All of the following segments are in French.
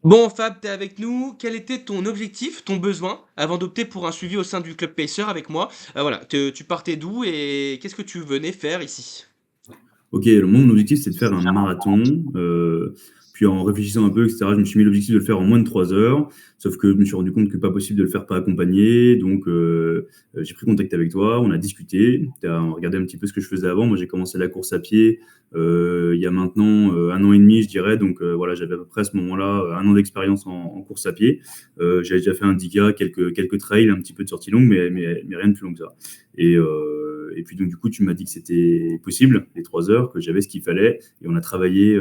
Bon, Fab, tu es avec nous. Quel était ton objectif, ton besoin, avant d'opter pour un suivi au sein du club Pacer avec moi? Voilà, tu partais d'où et qu'est-ce que tu venais faire ici? Ok, mon objectif, c'est de faire un marathon. Puis en réfléchissant un peu, etc., je me suis mis l'objectif de le faire en moins de 3 heures. Sauf que je me suis rendu compte que pas possible de le faire pas accompagné. Donc, j'ai pris contact avec toi, on a discuté, tu as regardé un petit peu ce que je faisais avant. Moi, j'ai commencé la course à pied il y a maintenant 1 an et demi, je dirais. Donc, voilà, j'avais à peu près à ce moment-là 1 an d'expérience en course à pied. J'avais déjà fait un 10K, quelques trails, un petit peu de sortie longue, mais rien de plus long que ça. Et puis donc du coup, tu m'as dit que c'était possible, les 3 heures, que j'avais ce qu'il fallait, et on a travaillé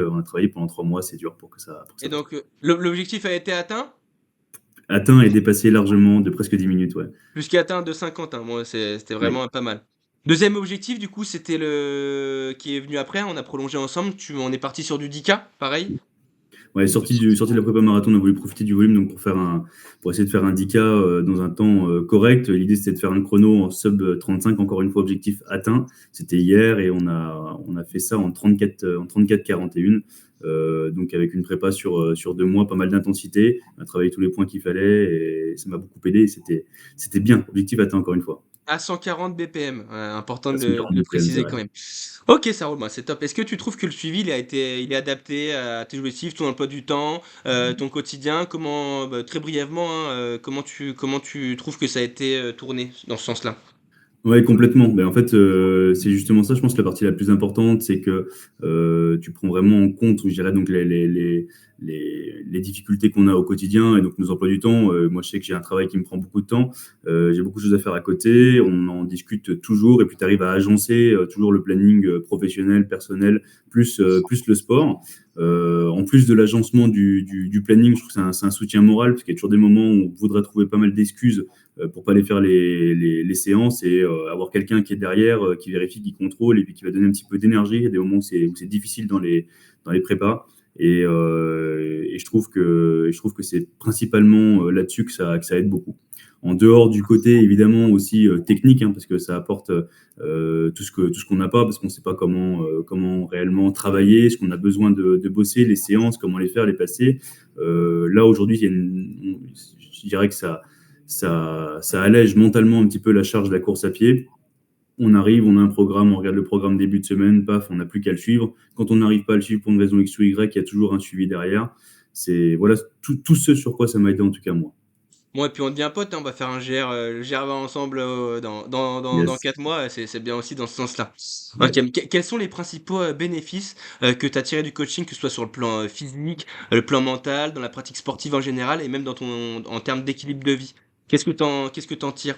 pendant 3 mois, c'est dur pour que ça Et passe. donc, l'objectif a été atteint? Atteint et dépassé largement de presque 10 minutes, ouais. Plus qu'atteint de 50, hein. Moi, c'était Ouais. vraiment pas mal. Deuxième objectif, du coup, c'était le qui est venu après. On a prolongé ensemble. On est parti sur du 10K, pareil. Ouais, sorti de la prépa marathon, on a voulu profiter du volume donc pour essayer de faire un 10K dans un temps correct. L'idée c'était de faire un chrono en sub 35, encore une fois objectif atteint. C'était hier et on a fait ça en 34 41. Donc avec une prépa sur 2 mois, pas mal d'intensité. On a travaillé tous les points qu'il fallait et ça m'a beaucoup aidé. C'était bien. Objectif atteint encore une fois. À 140 BPM, important À de 140 le BPM, c'est préciser vrai. quand même. Ok, ça roule, bah, c'est top. Est-ce que tu trouves que le suivi il est adapté à tes objectifs, ton emploi du temps, ton quotidien? Comment, bah, très brièvement, hein, comment tu trouves que ça a été tourné dans ce sens-là? Ouais, complètement. Ben, en fait, c'est justement ça, je pense, la partie la plus importante, c'est que tu prends vraiment en compte, je dirais, donc les difficultés qu'on a au quotidien et donc nos emplois du temps. Moi, je sais que j'ai un travail qui me prend beaucoup de temps, j'ai beaucoup de choses à faire à côté, on en discute toujours et puis tu arrives à agencer toujours le planning professionnel, personnel, plus le sport. En plus de l'agencement du planning, je trouve que c'est un soutien moral parce qu'il y a toujours des moments où on voudrait trouver pas mal d'excuses pour pas aller faire les séances et avoir quelqu'un qui est derrière, qui vérifie, qui contrôle et puis qui va donner un petit peu d'énergie. Il y a des moments où c'est difficile dans les prépas. Et je trouve que c'est principalement là-dessus que ça aide beaucoup. En dehors du côté évidemment aussi technique, hein, parce que ça apporte tout ce qu'on n'a pas, parce qu'on ne sait pas comment réellement travailler, ce qu'on a besoin de bosser, les séances, comment les faire, les passer. Là aujourd'hui, je dirais que ça allège mentalement un petit peu la charge de la course à pied. On arrive, on a un programme, on regarde le programme début de semaine, paf, on n'a plus qu'à le suivre. Quand on n'arrive pas à le suivre pour une raison X ou Y, il y a toujours un suivi derrière. C'est voilà tout ce sur quoi ça m'a aidé en tout cas moi. Bon, et puis on devient potes, hein, on va faire le GR20 ensemble dans Yes. 4 mois, c'est bien aussi dans ce sens-là. Ok, Ouais. mais quels sont les principaux bénéfices que tu as tirés du coaching, que ce soit sur le plan physique, le plan mental, dans la pratique sportive en général, et même en termes d'équilibre de vie? Qu'est-ce que t'en tires?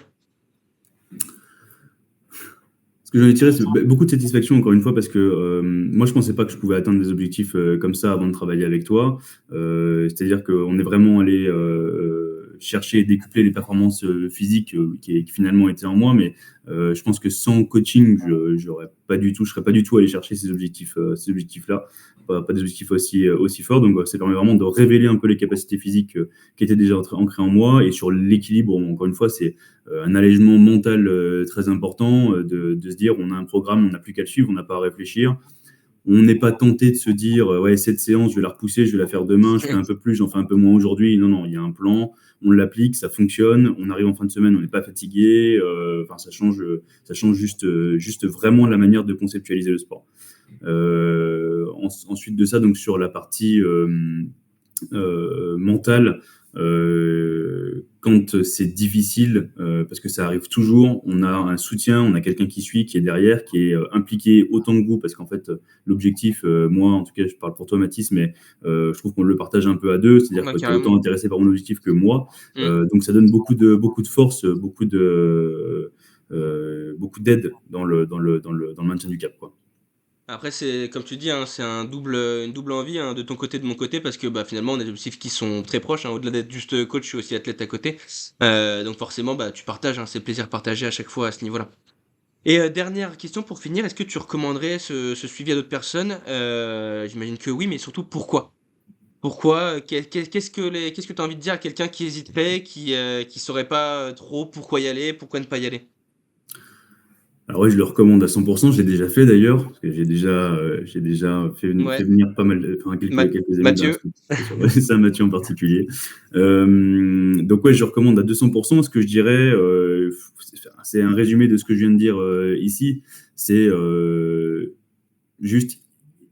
Ce que j'en ai tiré, c'est beaucoup de satisfaction, encore une fois, parce que moi, je pensais pas que je pouvais atteindre des objectifs comme ça avant de travailler avec toi. C'est-à-dire qu'on est vraiment allé chercher et décupler les performances physiques qui finalement étaient en moi, mais je pense que sans coaching, je serais pas du tout allé chercher ces objectifs-là, pas des objectifs aussi forts. Donc, ça permet vraiment de révéler un peu les capacités physiques qui étaient déjà ancrées en moi. Et sur l'équilibre, encore une fois, c'est un allègement mental très important de se dire on a un programme, on n'a plus qu'à le suivre, on n'a pas à réfléchir. On n'est pas tenté de se dire ouais, cette séance, je vais la repousser, je vais la faire demain, je fais un peu plus, j'en fais un peu moins aujourd'hui. Non, non, il y a un plan, on l'applique, ça fonctionne, on arrive en fin de semaine, on n'est pas fatigué. Enfin, ça change juste vraiment la manière de conceptualiser le sport. Ensuite de ça, donc sur la partie mentale, quand c'est difficile, parce que ça arrive toujours, on a un soutien, on a quelqu'un qui suit, qui est derrière, qui est impliqué autant que vous, parce qu'en fait, l'objectif, moi, en tout cas, je parle pour toi, Mathis, mais je trouve qu'on le partage un peu à deux, c'est-à-dire Ouais, que tu es autant carrément. intéressé par mon objectif que moi. Hmm. Donc ça donne beaucoup de force, beaucoup d'aide dans le maintien du cap, quoi. Après, c'est comme tu dis, hein, c'est une double envie, hein, de ton côté, de mon côté, parce que bah, finalement, on a des objectifs qui sont très proches, hein. Au-delà d'être juste coach, je suis aussi athlète à côté. Donc forcément, bah, tu partages, hein, c'est plaisir partagé à chaque fois à ce niveau-là. Et dernière question pour finir, est-ce que tu recommanderais ce suivi à d'autres personnes? J'imagine que oui, mais surtout pourquoi? Pourquoi? Qu'est-ce que tu as envie de dire à quelqu'un qui hésiterait, qui saurait pas trop pourquoi y aller, pourquoi ne pas y aller? Alors oui, je le recommande à 100%. Je l'ai déjà fait d'ailleurs, parce que j'ai déjà fait Ouais. venir pas mal, enfin quelques amis dans la Mathieu? structure sur ça, Mathieu en particulier. Donc ouais, je recommande à 200%. Ce que je dirais, c'est un résumé de ce que je viens de dire ici. C'est juste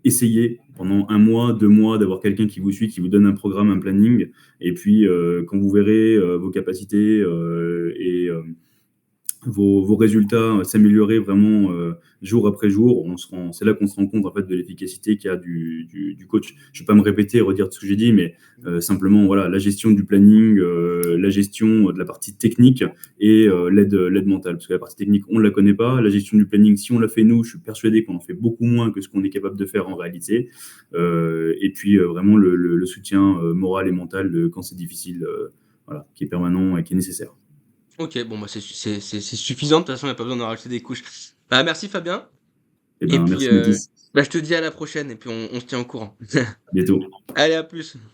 essayer pendant un mois, 2 mois, d'avoir quelqu'un qui vous suit, qui vous donne un programme, un planning. Et puis, quand vous verrez vos capacités et vos résultats s'améliorer vraiment jour après jour, c'est là qu'on se rend compte en fait de l'efficacité qu'il y a du coach. Je ne vais pas me répéter et redire tout ce que j'ai dit, mais simplement voilà, la gestion du planning, la gestion de la partie technique et l'aide mentale. Parce que la partie technique, on ne la connaît pas. La gestion du planning, si on la fait nous, je suis persuadé qu'on en fait beaucoup moins que ce qu'on est capable de faire en réalité. Et puis vraiment le soutien moral et mental quand c'est difficile, voilà, qui est permanent et qui est nécessaire. OK, bon, bah, c'est suffisant, de toute façon, il y a pas besoin d'en rajouter des couches. Bah, merci Fabien Eh et ben, puis, merci Mathis. bah, je te dis à la prochaine et puis on se tient au courant. À bientôt. Allez, à plus.